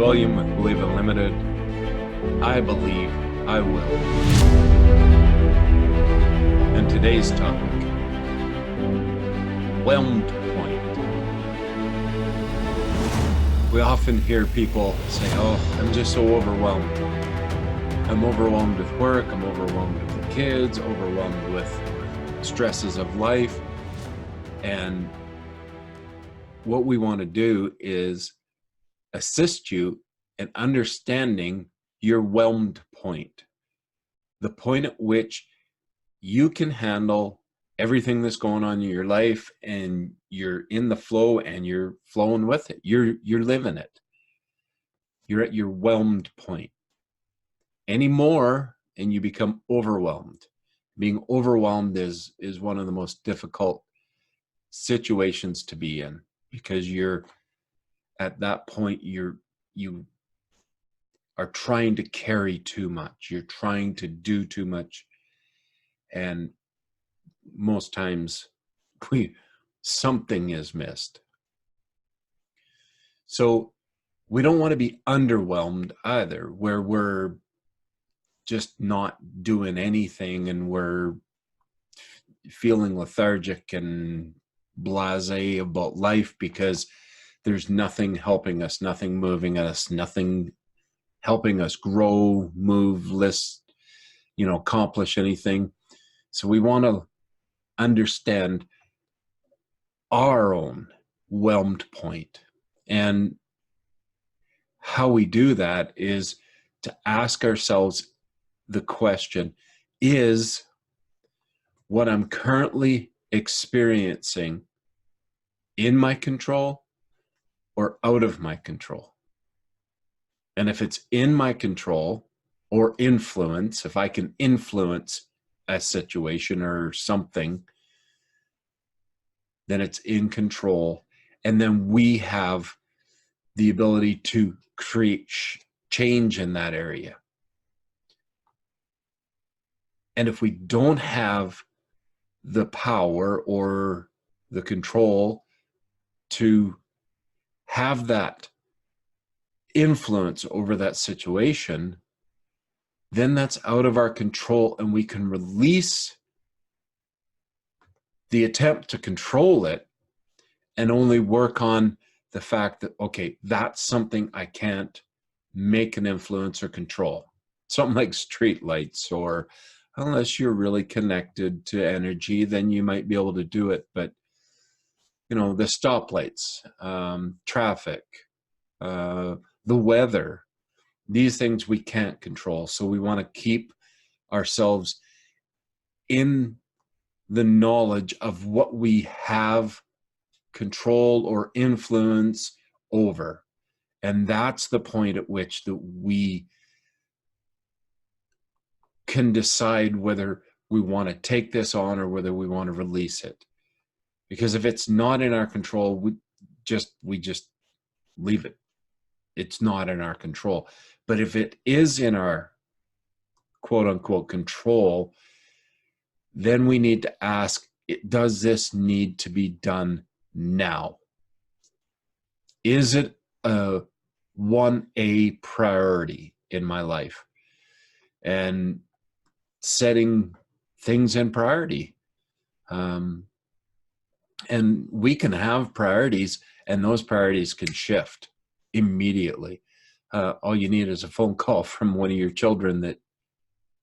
William with Believe Unlimited. I believe I will. And today's topic, Whelmed Point. We often hear people say, oh, I'm just so overwhelmed. I'm overwhelmed with work, I'm overwhelmed with the kids, overwhelmed with stresses of life. And what we want to do is assist you in understanding your whelmed point, the point at which you can handle everything that's going on in your life and you're in the flow and you're flowing with it. You're living it. You're at your whelmed point. Any more and you become overwhelmed. Being overwhelmed is one of the most difficult situations to be in, because you're at that point, you are trying to carry too much. You're trying to do too much. And most times something is missed. So we don't want to be underwhelmed either, where we're just not doing anything and we're feeling lethargic and blasé about life because there's nothing helping us, nothing moving us, nothing helping us grow, move, accomplish anything. So we want to understand our own whelmed point. And how we do that is to ask ourselves the question, is what I'm currently experiencing in my control or out of my control? And if it's in my control or influence, if I can influence a situation or something, then it's in control. And then we have the ability to create change in that area. And if we don't have the power or the control to have that influence over that situation, then that's out of our control, and we can release the attempt to control it and only work on the fact that, okay, that's something I can't make an influence or control. Something like street lights, or unless you're really connected to energy, then you might be able to do it. But, the stoplights, traffic, the weather, these things we can't control. So we want to keep ourselves in the knowledge of what we have control or influence over. And that's the point at which that we can decide whether we want to take this on or whether we want to release it. Because if it's not in our control, we just leave it. It's not in our control. But if it is in our quote unquote control, then we need to ask, does this need to be done now? Is it a 1A priority in my life? And setting things in priority. And we can have priorities, and those priorities can shift immediately. All you need is a phone call from one of your children that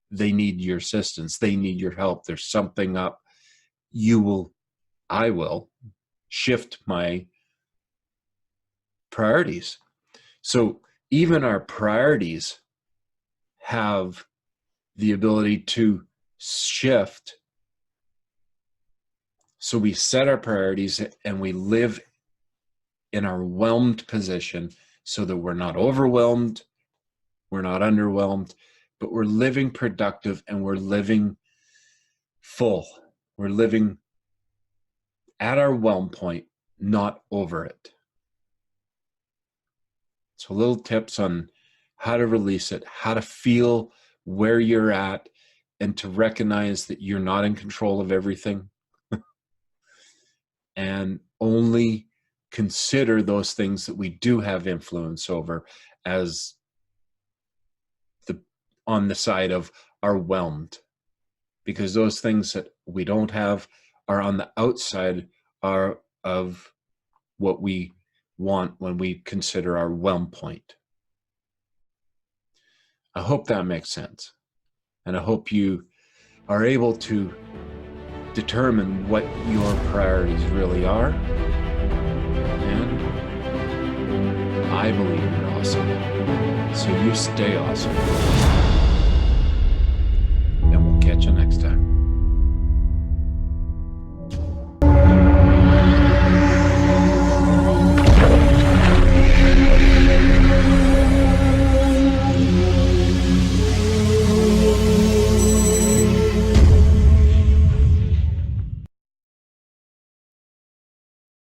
they need your assistance, they need your help, there's something up. I will shift my priorities. So even our priorities have the ability to shift. So we set our priorities and we live in our whelmed position so that we're not overwhelmed, we're not underwhelmed, but we're living productive and we're living full. We're living at our whelm point, not over it. So little tips on how to release it, how to feel where you're at, and to recognize that you're not in control of everything. And only consider those things that we do have influence over as on the side of are whelmed, because those things that we don't have are on the outside are of what we want when we consider our whelm point. I hope that makes sense. And I hope you are able to determine what your priorities really are. And I believe you're awesome. So you stay awesome.